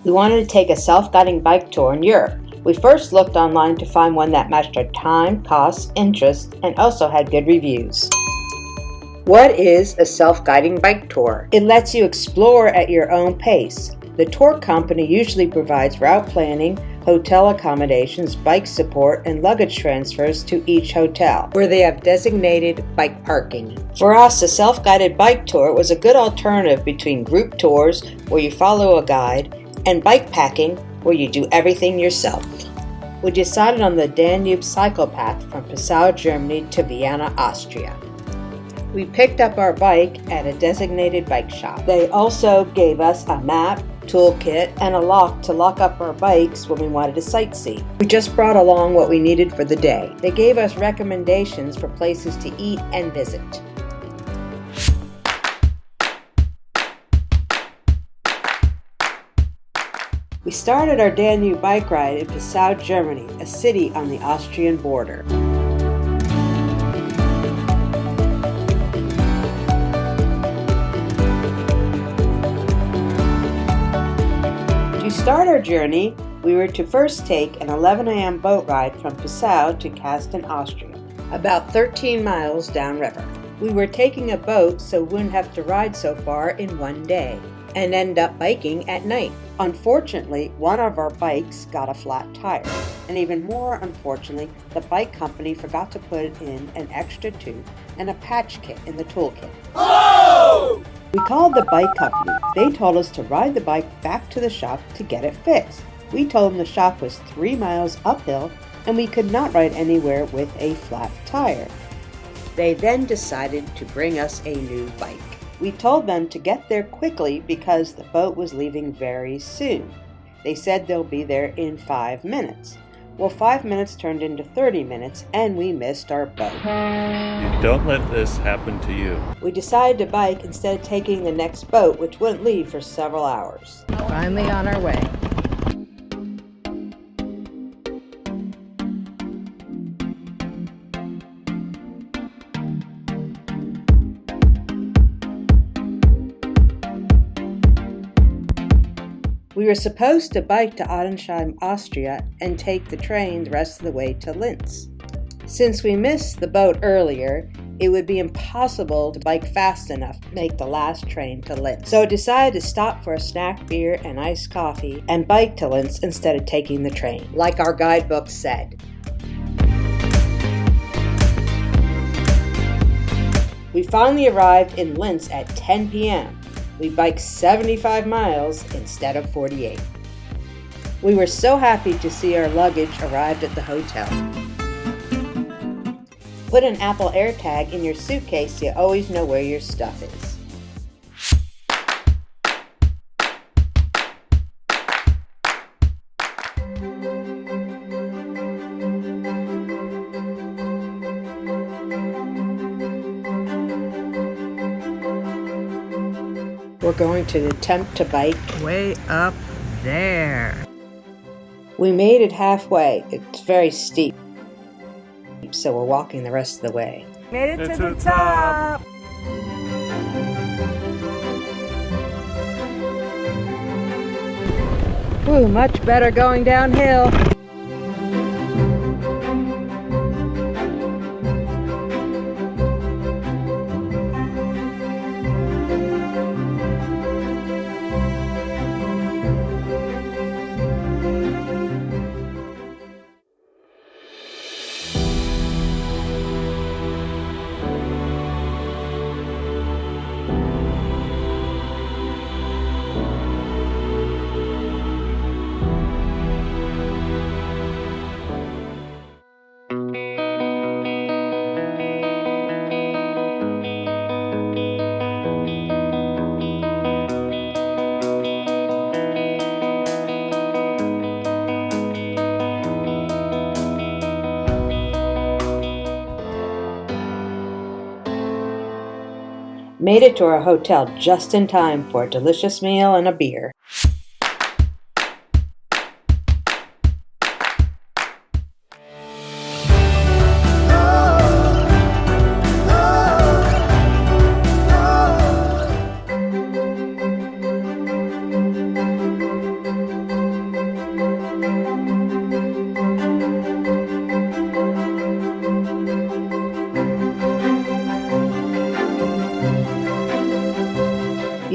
We wanted to take a self-guiding bike tour in Europe. We first looked online to find one that matched our time, costs, interests, and also had good reviews. What is a self-guiding bike tour? It lets you explore at your own pace. The tour company usually provides route planning, hotel accommodations, bike support, and luggage transfers to each hotel, where they have designated bike parking. For us, a self-guided bike tour was a good alternative between group tours, where you follow a guide, and bike packing, where you do everything yourself. We decided on the Danube cycle path from Passau, Germany to Vienna, Austria. We picked up our bike at a designated bike shop. They also gave us a map, toolkit, and a lock to lock up our bikes when we wanted to sightsee. We just brought along what we needed for the day. They gave us recommendations for places to eat and visit. We started our Danube bike ride in Passau, Germany, a city on the Austrian border. To start our journey, we were to first take an 11 a.m. boat ride from Passau to Kasten, Austria, about 13 miles downriver. We were taking a boat so we wouldn't have to ride so far in one day and end up biking at night. Unfortunately, one of our bikes got a flat tire, and even more unfortunately, the bike company forgot to put in an extra tube and a patch kit in the toolkit. Oh! We called the bike company. They told us to ride the bike back to the shop to get it fixed. We told them the shop was 3 miles uphill and we could not ride anywhere with a flat tire. They then decided to bring us a new bike. We told them to get there quickly because the boat was leaving very soon. They said they'll be there in 5 minutes. Well, 5 minutes turned into 30 minutes and we missed our boat. Don't let this happen to you. We decided to bike instead of taking the next boat, which wouldn't leave for several hours. Finally on our way. We were supposed to bike to Odensheim, Austria, and take the train the rest of the way to Linz. Since we missed the boat earlier, it would be impossible to bike fast enough to make the last train to Linz. So I decided to stop for a snack, beer, and iced coffee and bike to Linz instead of taking the train, like our guidebook said. We finally arrived in Linz at 10 p.m. We biked 75 miles instead of 48. We were so happy to see our luggage arrived at the hotel. Put an Apple AirTag in your suitcase so you always know where your stuff is. We're going to attempt to bike way up there. We made it halfway. It's very steep, so we're walking the rest of the way. Made it to the top! Ooh, much better going downhill. Made it to our hotel just in time for a delicious meal and a beer.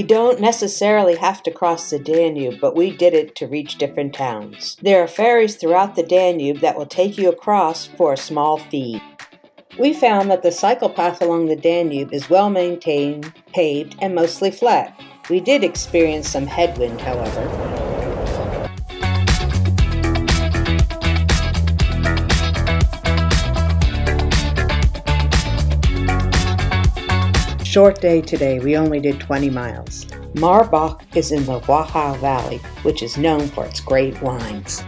You don't necessarily have to cross the Danube, but we did it to reach different towns. There are ferries throughout the Danube that will take you across for a small fee. We found that the cycle path along the Danube is well maintained, paved, and mostly flat. We did experience some headwind, however. Short day today, we only did 20 miles. Marbach is in the Wachau Valley, which is known for its great wines.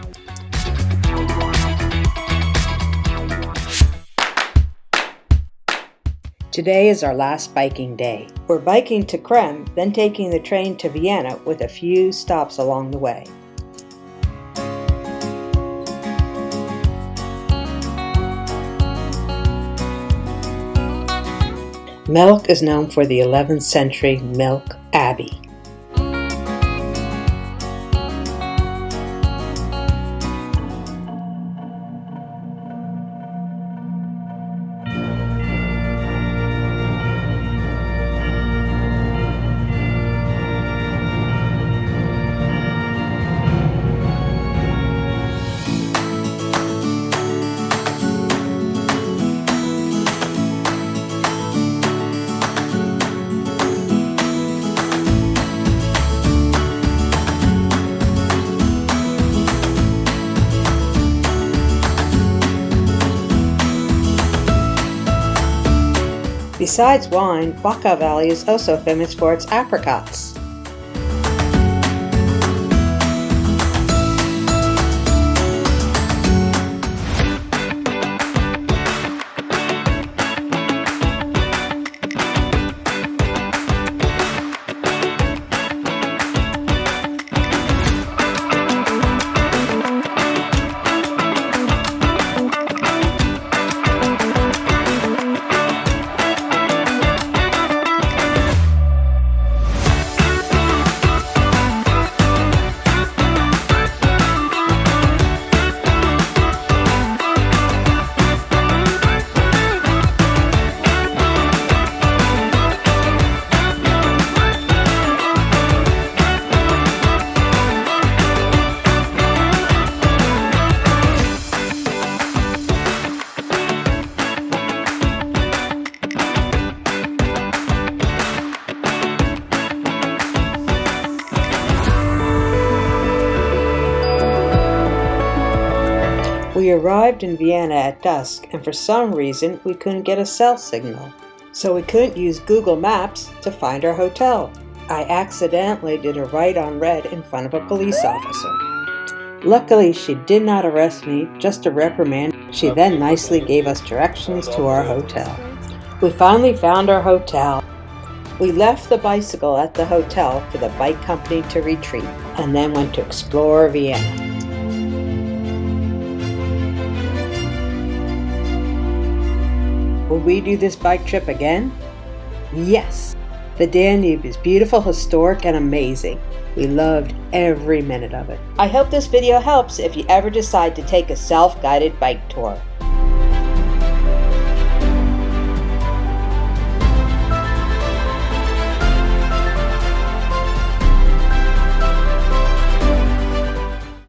Today is our last biking day. We're biking to Krem, then taking the train to Vienna with a few stops along the way. Melk is known for the 11th century Melk Abbey. Besides wine, Wachau Valley is also famous for its apricots. We arrived in Vienna at dusk, and for some reason we couldn't get a cell signal, so we couldn't use Google Maps to find our hotel. I accidentally did a right on red in front of a police officer. Luckily, she did not arrest me, just a reprimand. She then nicely gave us directions to our hotel. We finally found our hotel. We left the bicycle at the hotel for the bike company to retreat, and then went to explore Vienna. Will we do this bike trip again? Yes! The Danube is beautiful, historic, and amazing. We loved every minute of it. I hope this video helps if you ever decide to take a self-guided bike tour.